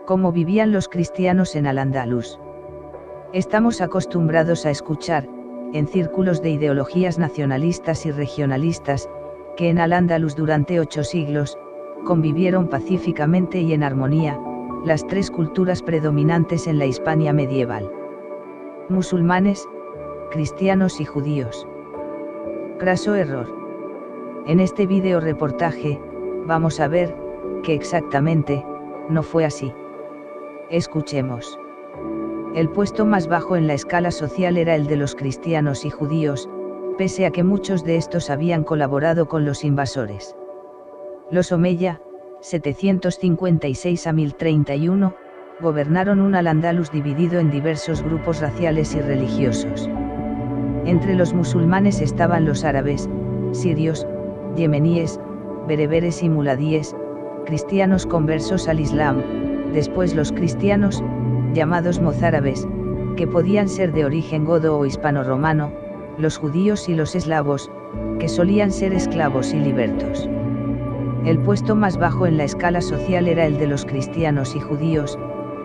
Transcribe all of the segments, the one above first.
cómo vivían los cristianos en Al-Ándalus. Estamos acostumbrados a escuchar, en círculos de ideologías nacionalistas y regionalistas, que en Al-Ándalus durante 8 siglos, convivieron pacíficamente y en armonía, las 3 culturas predominantes en la Hispania medieval: musulmanes, cristianos y judíos. Craso error. En este video reportaje, vamos a ver, que exactamente, no fue así. Escuchemos. El puesto más bajo en la escala social era el de los cristianos y judíos, pese a que muchos de estos habían colaborado con los invasores. Los Omeya, 756 a 1031, gobernaron un Al-Ándalus dividido en diversos grupos raciales y religiosos. Entre los musulmanes estaban los árabes, sirios, yemeníes, bereberes y muladíes, cristianos conversos al Islam, después los cristianos, llamados mozárabes, que podían ser de origen godo o hispano-romano, los judíos y los eslavos, que solían ser esclavos y libertos. El puesto más bajo en la escala social era el de los cristianos y judíos,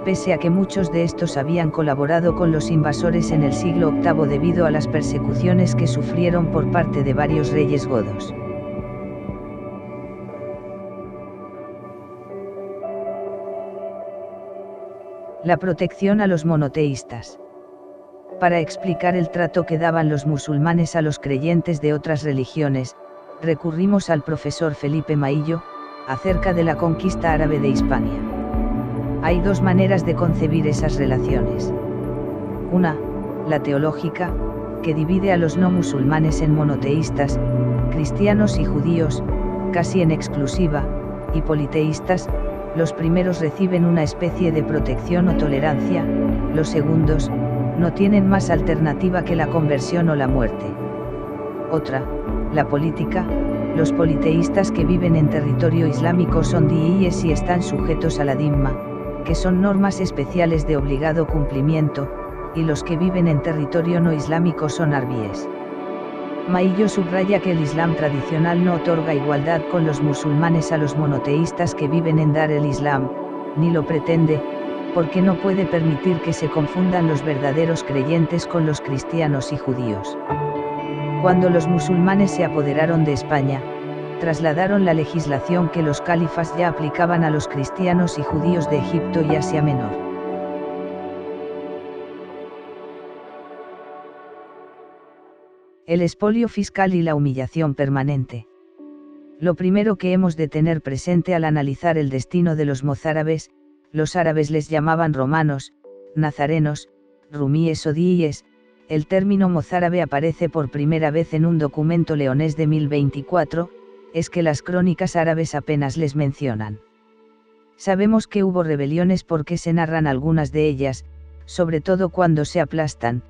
pese a que muchos de estos habían colaborado con los invasores en el siglo VIII debido a las persecuciones que sufrieron por parte de varios reyes godos. La protección a los monoteístas. Para explicar el trato que daban los musulmanes a los creyentes de otras religiones, recurrimos al profesor Felipe Maillo, acerca de la conquista árabe de Hispania. Hay 2 maneras de concebir esas relaciones. Una, la teológica, que divide a los no musulmanes en monoteístas, cristianos y judíos, casi en exclusiva, y politeístas. Los primeros reciben una especie de protección o tolerancia, los segundos, no tienen más alternativa que la conversión o la muerte. Otra, la política, los politeístas que viven en territorio islámico son diíes y están sujetos a la dhimma, que son normas especiales de obligado cumplimiento, y los que viven en territorio no islámico son arbíes. Maillo subraya que el Islam tradicional no otorga igualdad con los musulmanes a los monoteístas que viven en Dar el Islam, ni lo pretende, porque no puede permitir que se confundan los verdaderos creyentes con los cristianos y judíos. Cuando los musulmanes se apoderaron de España, trasladaron la legislación que los califas ya aplicaban a los cristianos y judíos de Egipto y Asia Menor. El expolio fiscal y la humillación permanente. Lo primero que hemos de tener presente al analizar el destino de los mozárabes, los árabes les llamaban romanos, nazarenos, rumíes o diíes. El término mozárabe aparece por primera vez en un documento leonés de 1024, es que las crónicas árabes apenas les mencionan. Sabemos que hubo rebeliones porque se narran algunas de ellas, sobre todo cuando se aplastan,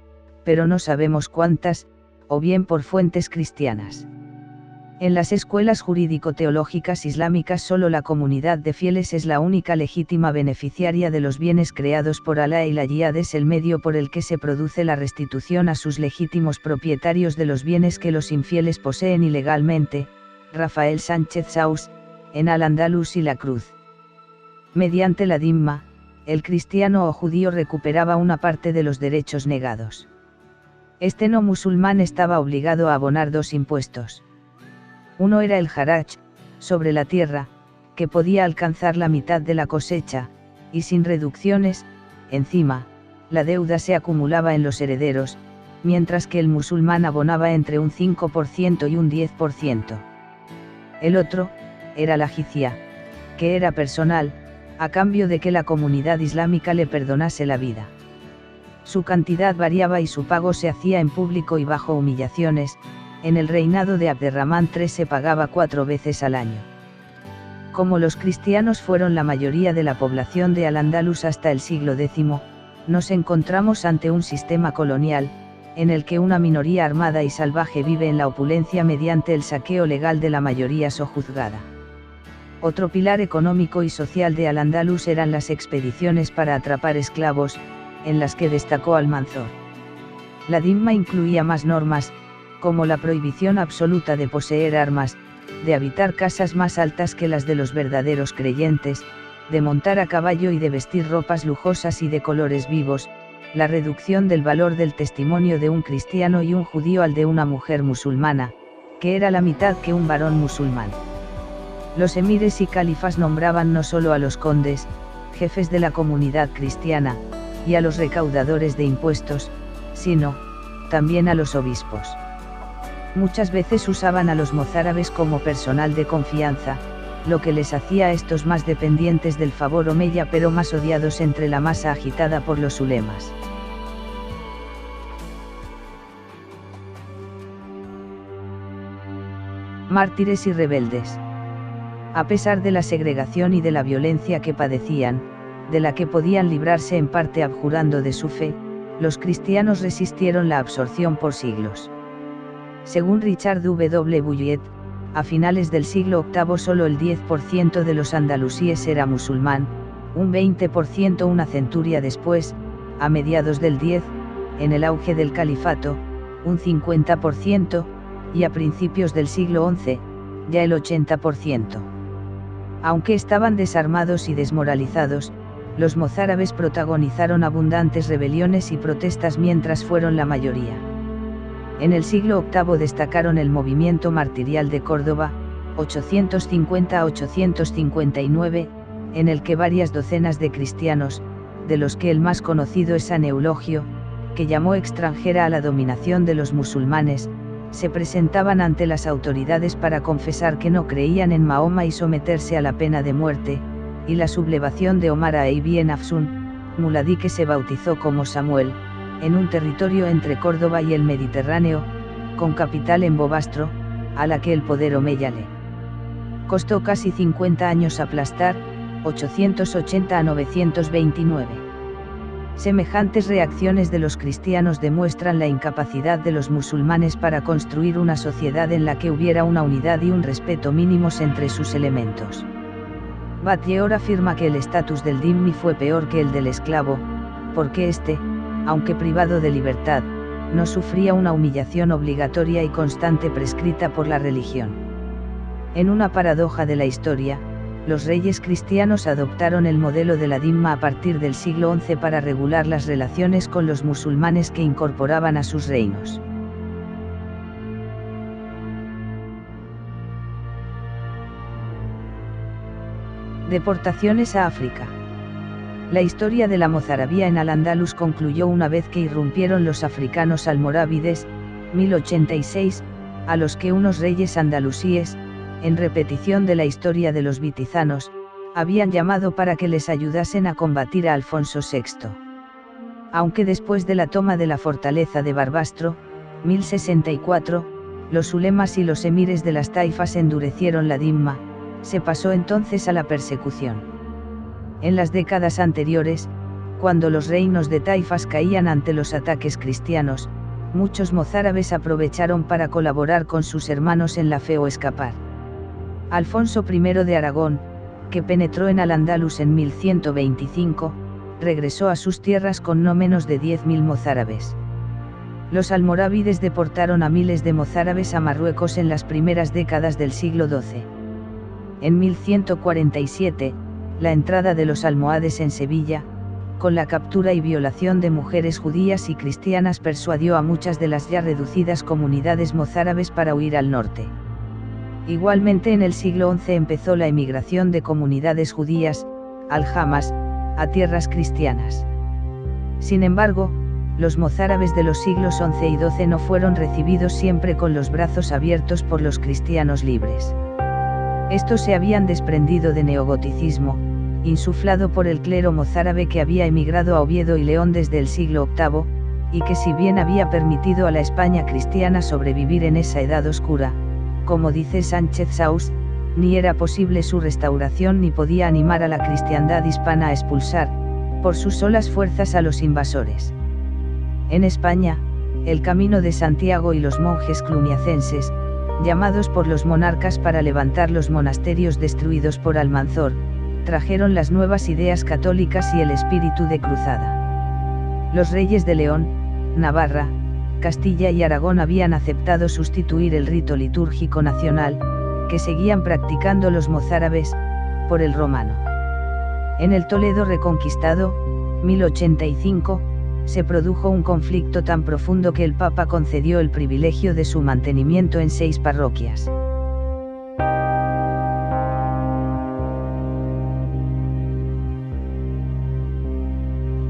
pero no sabemos cuántas, o bien por fuentes cristianas. En las escuelas jurídico-teológicas islámicas solo la comunidad de fieles es la única legítima beneficiaria de los bienes creados por Alá y la yihad es el medio por el que se produce la restitución a sus legítimos propietarios de los bienes que los infieles poseen ilegalmente. Rafael Sánchez Saus, en Al-Ándalus y la Cruz. Mediante la dhimma, el cristiano o judío recuperaba una parte de los derechos negados. Este no musulmán estaba obligado a abonar 2 impuestos. Uno era el haraj, sobre la tierra, que podía alcanzar la mitad de la cosecha, y sin reducciones. Encima, la deuda se acumulaba en los herederos, mientras que el musulmán abonaba entre un 5% y un 10%. El otro, era la jizya, que era personal, a cambio de que la comunidad islámica le perdonase la vida. Su cantidad variaba y su pago se hacía en público y bajo humillaciones. En el reinado de Abderramán III se pagaba 4 veces al año. Como los cristianos fueron la mayoría de la población de Al-Ándalus hasta el siglo X, nos encontramos ante un sistema colonial, en el que una minoría armada y salvaje vive en la opulencia mediante el saqueo legal de la mayoría sojuzgada. Otro pilar económico y social de Al-Ándalus eran las expediciones para atrapar esclavos, en las que destacó Almanzor. La dhimma incluía más normas, como la prohibición absoluta de poseer armas, de habitar casas más altas que las de los verdaderos creyentes, de montar a caballo y de vestir ropas lujosas y de colores vivos, la reducción del valor del testimonio de un cristiano y un judío al de una mujer musulmana, que era la mitad que un varón musulmán. Los emires y califas nombraban no solo a los condes, jefes de la comunidad cristiana, y a los recaudadores de impuestos, sino, también a los obispos. Muchas veces usaban a los mozárabes como personal de confianza, lo que les hacía a estos más dependientes del favor omeya pero más odiados entre la masa agitada por los ulemas. Mártires y rebeldes. A pesar de la segregación y de la violencia que padecían, de la que podían librarse en parte abjurando de su fe, los cristianos resistieron la absorción por siglos. Según Richard W. Bulliet, a finales del siglo VIII solo el 10% de los andalusíes era musulmán, un 20% una centuria después, a mediados del X, en el auge del califato, un 50%, y a principios del siglo XI, ya el 80%. Aunque estaban desarmados y desmoralizados, los mozárabes protagonizaron abundantes rebeliones y protestas mientras fueron la mayoría. En el siglo VIII destacaron el movimiento martirial de Córdoba, 850 a 859, en el que varias docenas de cristianos, de los que el más conocido es San Eulogio, que llamó extranjera a la dominación de los musulmanes, se presentaban ante las autoridades para confesar que no creían en Mahoma y someterse a la pena de muerte, y la sublevación de Omar a Ibn Afsun, muladí que se bautizó como Samuel, en un territorio entre Córdoba y el Mediterráneo, con capital en Bobastro, a la que el poder omeya le costó casi 50 años aplastar, 880 a 929. Semejantes reacciones de los cristianos demuestran la incapacidad de los musulmanes para construir una sociedad en la que hubiera una unidad y un respeto mínimos entre sus elementos. Batlleur afirma que el estatus del dhimmi fue peor que el del esclavo, porque éste, aunque privado de libertad, no sufría una humillación obligatoria y constante prescrita por la religión. En una paradoja de la historia, los reyes cristianos adoptaron el modelo de la dhimma a partir del siglo XI para regular las relaciones con los musulmanes que incorporaban a sus reinos. Deportaciones a África. La historia de la mozarabía en Al-Ándalus concluyó una vez que irrumpieron los africanos almorávides, 1086, a los que unos reyes andalusíes, en repetición de la historia de los vitizanos, habían llamado para que les ayudasen a combatir a Alfonso VI. Aunque después de la toma de la fortaleza de Barbastro, 1064, los ulemas y los emires de las taifas endurecieron la dhimma, se pasó entonces a la persecución. En las décadas anteriores, cuando los reinos de taifas caían ante los ataques cristianos, muchos mozárabes aprovecharon para colaborar con sus hermanos en la fe o escapar. Alfonso I de Aragón, que penetró en Al-Ándalus en 1125, regresó a sus tierras con no menos de 10.000 mozárabes. Los almorávides deportaron a miles de mozárabes a Marruecos en las primeras décadas del siglo XII. En 1147, la entrada de los almohades en Sevilla, con la captura y violación de mujeres judías y cristianas, persuadió a muchas de las ya reducidas comunidades mozárabes para huir al norte. Igualmente en el siglo XI empezó la emigración de comunidades judías, aljamas, a tierras cristianas. Sin embargo, los mozárabes de los siglos XI y XII no fueron recibidos siempre con los brazos abiertos por los cristianos libres. Estos se habían desprendido de neogoticismo, insuflado por el clero mozárabe que había emigrado a Oviedo y León desde el siglo VIII, y que si bien había permitido a la España cristiana sobrevivir en esa edad oscura, como dice Sánchez Saus, ni era posible su restauración ni podía animar a la cristiandad hispana a expulsar, por sus solas fuerzas, a los invasores. En España, el Camino de Santiago y los monjes cluniacenses, llamados por los monarcas para levantar los monasterios destruidos por Almanzor, trajeron las nuevas ideas católicas y el espíritu de cruzada. Los reyes de León, Navarra, Castilla y Aragón habían aceptado sustituir el rito litúrgico nacional, que seguían practicando los mozárabes, por el romano. En el Toledo reconquistado, 1085, se produjo un conflicto tan profundo que el Papa concedió el privilegio de su mantenimiento en 6 parroquias.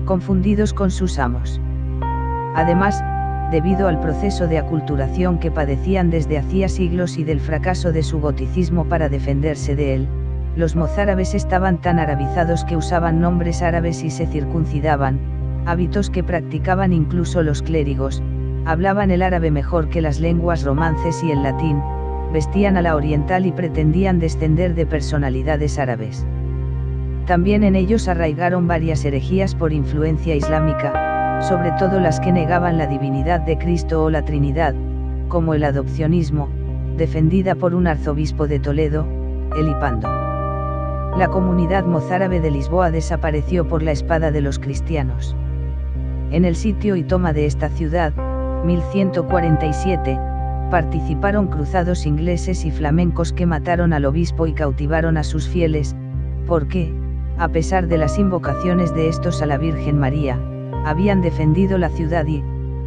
Confundidos con sus amos. Además, debido al proceso de aculturación que padecían desde hacía siglos y del fracaso de su goticismo para defenderse de él, los mozárabes estaban tan arabizados que usaban nombres árabes y se circuncidaban, hábitos que practicaban incluso los clérigos, hablaban el árabe mejor que las lenguas romances y el latín, vestían a la oriental y pretendían descender de personalidades árabes. También en ellos arraigaron varias herejías por influencia islámica, sobre todo las que negaban la divinidad de Cristo o la Trinidad, como el adopcionismo, defendida por un arzobispo de Toledo, Elipando. La comunidad mozárabe de Lisboa desapareció por la espada de los cristianos. En el sitio y toma de esta ciudad, 1147, participaron cruzados ingleses y flamencos que mataron al obispo y cautivaron a sus fieles, porque, a pesar de las invocaciones de estos a la Virgen María, habían defendido la ciudad y,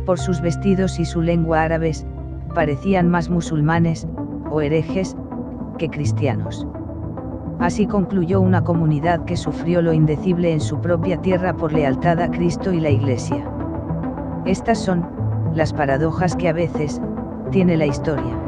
por sus vestidos y su lengua árabes, parecían más musulmanes, o herejes, que cristianos. Así concluyó una comunidad que sufrió lo indecible en su propia tierra por lealtad a Cristo y la Iglesia. Estas son las paradojas que a veces tiene la historia.